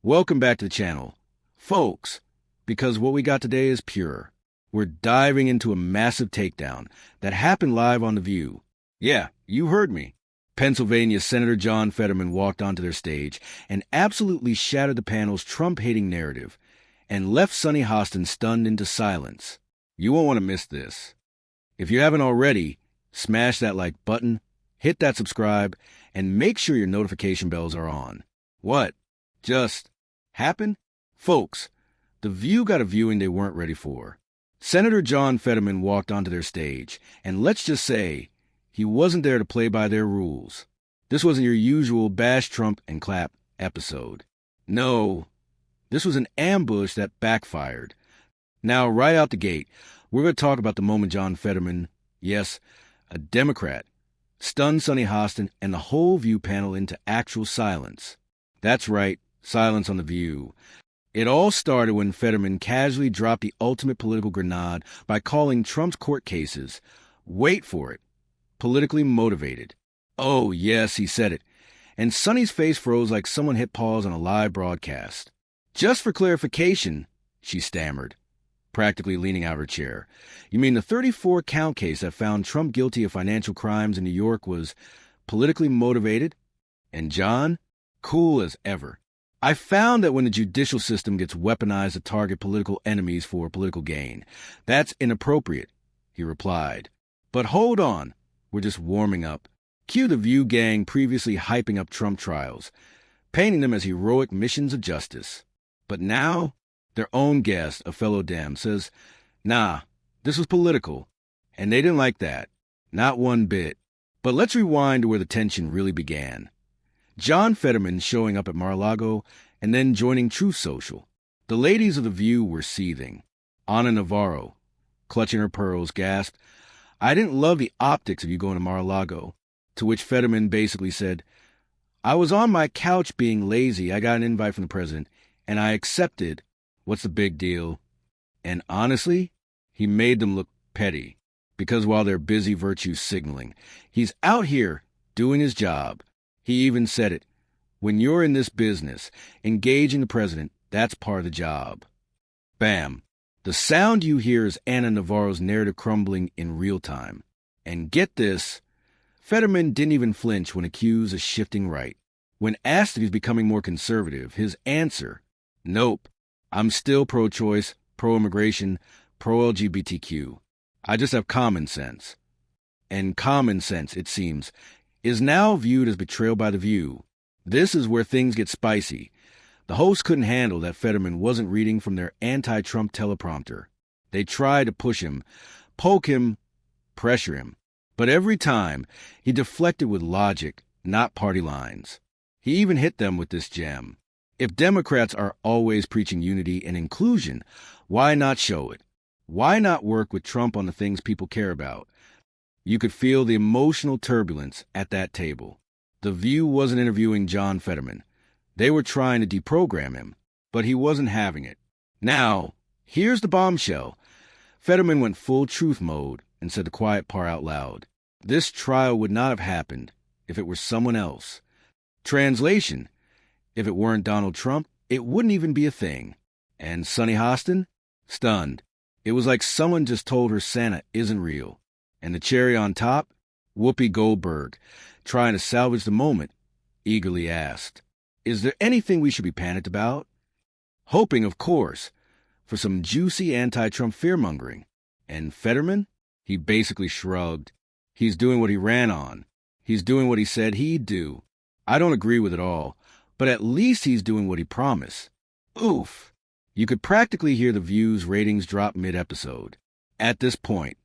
Welcome back to the channel. Folks, because what we got today is pure. We're diving into a massive takedown that happened live on The View. Yeah, you heard me. Pennsylvania Senator John Fetterman walked onto their stage and absolutely shattered the panel's Trump-hating narrative and left Sonny Hostin stunned into silence. You won't want to miss this. If you haven't already, smash that like button, hit that subscribe, and make sure your notification bells are on. What? Just happened? Folks, The View got a viewing they weren't ready for. Senator John Fetterman walked onto their stage, and let's just say, he wasn't there to play by their rules. This wasn't your usual bash Trump and clap episode. No, this was an ambush that backfired. Now, right out the gate, we're going to talk about the moment John Fetterman, yes, a Democrat, stunned Sonny Hostin and the whole View panel into actual silence. That's right, silence on The View. It all started when Fetterman casually dropped the ultimate political grenade by calling Trump's court cases, wait for it, politically motivated. Oh, yes, he said it. And Sonny's face froze like someone hit pause on a live broadcast. Just for clarification, she stammered, practically leaning out of her chair. You mean the 34-count case that found Trump guilty of financial crimes in New York was politically motivated? And John? Cool as ever. I found that when the judicial system gets weaponized to target political enemies for political gain, that's inappropriate, he replied. But hold on, we're just warming up. Cue the View gang previously hyping up Trump trials, painting them as heroic missions of justice. But now, their own guest, a fellow Dem, says, nah, this was political, and they didn't like that. Not one bit. But let's rewind to where the tension really began. John Fetterman showing up at Mar-a-Lago and then joining Truth Social. The ladies of The View were seething. Ana Navarro, clutching her pearls, gasped, I didn't love the optics of you going to Mar-a-Lago. To which Fetterman basically said, I was on my couch being lazy. I got an invite from the president, and I accepted. What's the big deal? And honestly, he made them look petty. Because while they're busy virtue signaling, he's out here doing his job. He even said it. When you're in this business, engaging the president, that's part of the job. Bam. The sound you hear is Ana Navarro's narrative crumbling in real time. And get this, Fetterman didn't even flinch when accused of shifting right. When asked if he's becoming more conservative, his answer, nope, I'm still pro-choice, pro-immigration, pro-LGBTQ. I just have common sense. And common sense, it seems, is now viewed as betrayal by The View. This is where things get spicy. The host couldn't handle that Fetterman wasn't reading from their anti-Trump teleprompter. They tried to push him, poke him, pressure him. But every time, he deflected with logic, not party lines. He even hit them with this gem. If Democrats are always preaching unity and inclusion, why not show it? Why not work with Trump on the things people care about? You could feel the emotional turbulence at that table. The View wasn't interviewing John Fetterman. They were trying to deprogram him, but he wasn't having it. Now, here's the bombshell. Fetterman went full truth mode and said the quiet part out loud. This trial would not have happened if it were someone else. Translation, if it weren't Donald Trump, it wouldn't even be a thing. And Sonny Hostin? Stunned. It was like someone just told her Santa isn't real. And the cherry on top? Whoopi Goldberg, trying to salvage the moment, eagerly asked, is there anything we should be panicked about? Hoping, of course, for some juicy anti-Trump fear-mongering. And Fetterman? He basically shrugged. He's doing what he ran on. He's doing what he said he'd do. I don't agree with it all, but at least he's doing what he promised. Oof! You could practically hear The View's ratings drop mid-episode. At this point,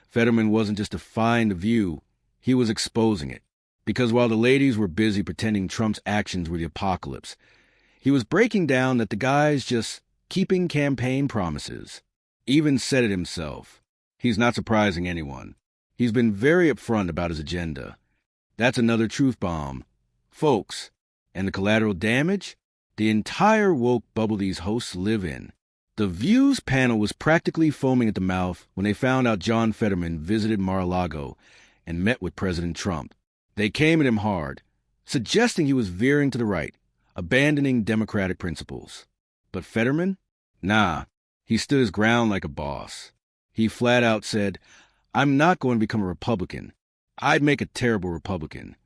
Fetterman wasn't just defying The View, he was exposing it. Because while the ladies were busy pretending Trump's actions were the apocalypse, he was breaking down that the guy's just keeping campaign promises. Even said it himself. He's not surprising anyone. He's been very upfront about his agenda. That's another truth bomb. Folks, and the collateral damage? The entire woke bubble these hosts live in. The View's panel was practically foaming at the mouth when they found out John Fetterman visited Mar-a-Lago and met with President Trump. They came at him hard, suggesting he was veering to the right, abandoning democratic principles. But Fetterman? Nah, he stood his ground like a boss. He flat out said, I'm not going to become a Republican. I'd make a terrible Republican.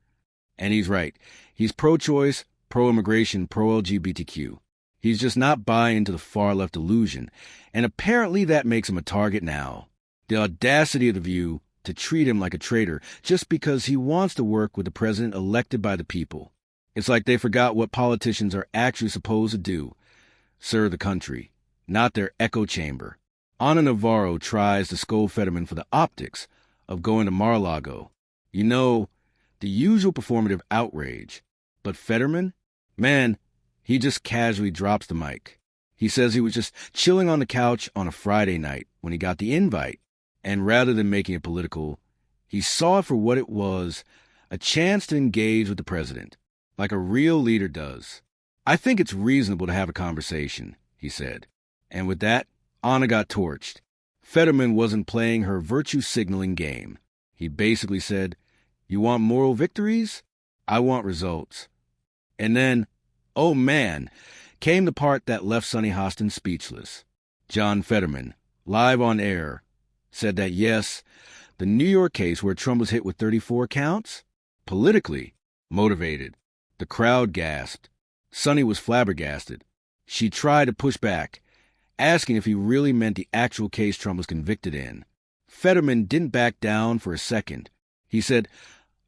And he's right. He's pro-choice, pro-immigration, pro-LGBTQ. He's just not buying into the far-left illusion, and apparently that makes him a target now. The audacity of the View to treat him like a traitor just because he wants to work with the president elected by the people. It's like they forgot what politicians are actually supposed to do. Serve the country, not their echo chamber. Ana Navarro tries to scold Fetterman for the optics of going to Mar-a-Lago. You know, the usual performative outrage. But Fetterman? Man, he just casually drops the mic. He says he was just chilling on the couch on a Friday night when he got the invite. And rather than making it political, he saw it for what it was, a chance to engage with the president, like a real leader does. I think it's reasonable to have a conversation, he said. And with that, Ana got torched. Fetterman wasn't playing her virtue signaling game. He basically said, you want moral victories? I want results. And then, oh man, came the part that left Sonny Hostin speechless. John Fetterman, live on air, said that yes, the New York case where Trump was hit with 34 counts, politically motivated. The crowd gasped. Sonny was flabbergasted. She tried to push back, asking if he really meant the actual case Trump was convicted in. Fetterman didn't back down for a second. He said,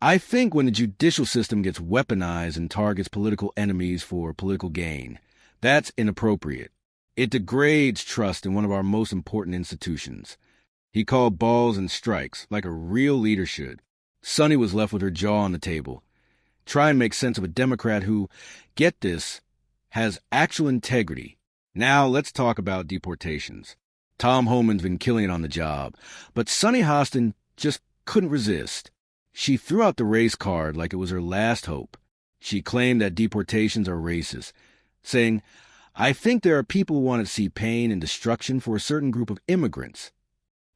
I think when the judicial system gets weaponized and targets political enemies for political gain, that's inappropriate. It degrades trust in one of our most important institutions. He called balls and strikes like a real leader should. Sonny was left with her jaw on the table. Try and make sense of a Democrat who, get this, has actual integrity. Now let's talk about deportations. Tom Homan's been killing it on the job, but Sonny Hostin just couldn't resist. She threw out the race card like it was her last hope. She claimed that deportations are racist, saying, I think there are people who want to see pain and destruction for a certain group of immigrants.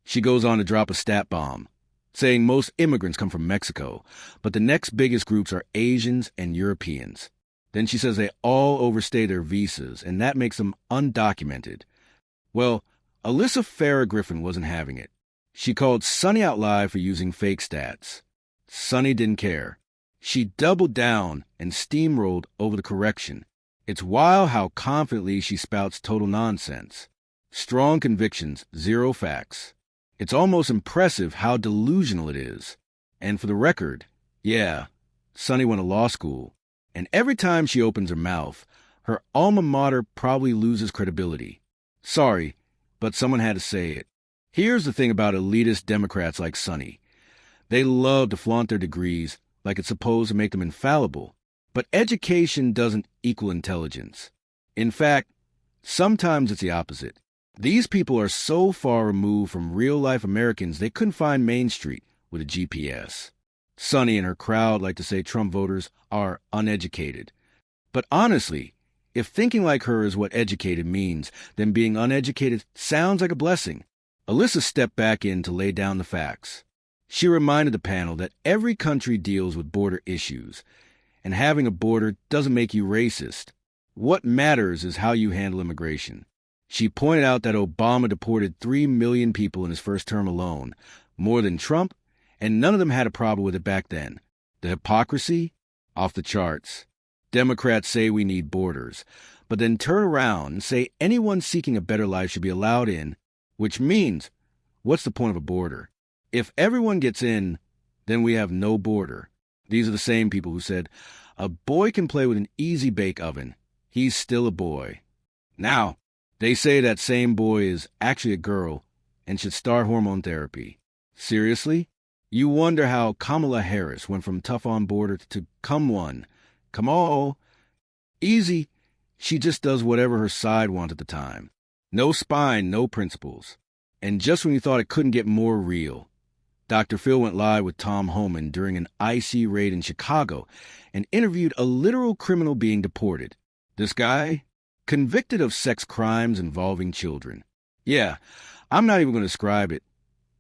She goes on to drop a stat bomb, saying most immigrants come from Mexico, but the next biggest groups are Asians and Europeans. Then she says they all overstay their visas, and that makes them undocumented. Well, Alyssa Farah Griffin wasn't having it. She called Sonny out live for using fake stats. Sonny didn't care. She doubled down and steamrolled over the correction. It's wild how confidently she spouts total nonsense. Strong convictions, zero facts. It's almost impressive how delusional it is. And for the record, yeah, Sonny went to law school. And every time she opens her mouth, her alma mater probably loses credibility. Sorry, but someone had to say it. Here's the thing about elitist Democrats like Sonny. They love to flaunt their degrees like it's supposed to make them infallible. But education doesn't equal intelligence. In fact, sometimes it's the opposite. These people are so far removed from real-life Americans they couldn't find Main Street with a GPS. Sonny and her crowd like to say Trump voters are uneducated. But honestly, if thinking like her is what educated means, then being uneducated sounds like a blessing. Alyssa stepped back in to lay down the facts. She reminded the panel that every country deals with border issues, and having a border doesn't make you racist. What matters is how you handle immigration. She pointed out that Obama deported 3 million people in his first term alone, more than Trump, and none of them had a problem with it back then. The hypocrisy? Off the charts. Democrats say we need borders, but then turn around and say anyone seeking a better life should be allowed in, which means, what's the point of a border? If everyone gets in, then we have no border. These are the same people who said, a boy can play with an easy bake oven. He's still a boy. Now, they say that same boy is actually a girl and should start hormone therapy. Seriously? You wonder how Kamala Harris went from tough on border to come one. Come on. Easy. She just does whatever her side wants at the time. No spine, no principles. And just when you thought it couldn't get more real, Dr. Phil went live with Tom Homan during an IC raid in Chicago and interviewed a literal criminal being deported. This guy, convicted of sex crimes involving children. Yeah, I'm not even going to describe it.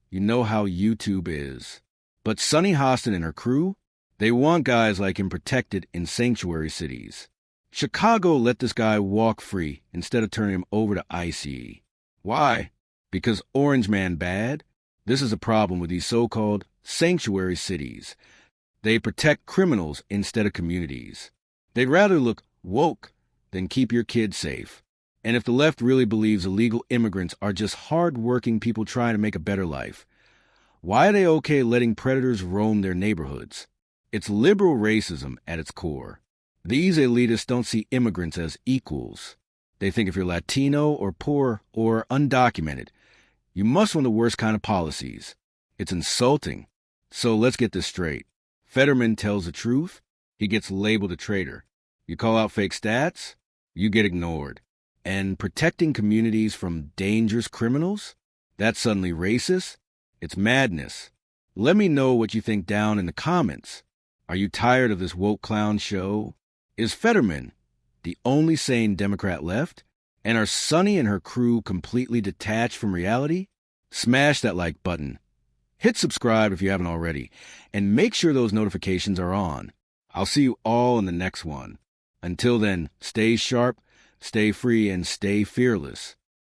You know how YouTube is. But Sonny Hostin and her crew, they want guys like him protected in sanctuary cities. Chicago let this guy walk free instead of turning him over to ICE. Why? Because Orange Man bad? This is a problem with these so-called sanctuary cities. They protect criminals instead of communities. They'd rather look woke than keep your kids safe. And if the left really believes illegal immigrants are just hard-working people trying to make a better life, why are they okay letting predators roam their neighborhoods? It's liberal racism at its core. These elitists don't see immigrants as equals. They think if you're Latino or poor or undocumented, you must want the worst kind of policies. It's insulting. So let's get this straight. Fetterman tells the truth, he gets labeled a traitor. You call out fake stats, you get ignored. And protecting communities from dangerous criminals? That's suddenly racist? It's madness. Let me know what you think down in the comments. Are you tired of this woke clown show? Is Fetterman the only sane Democrat left? And are Sonny and her crew completely detached from reality? Smash that like button. Hit subscribe if you haven't already, and make sure those notifications are on. I'll see you all in the next one. Until then, stay sharp, stay free, and stay fearless.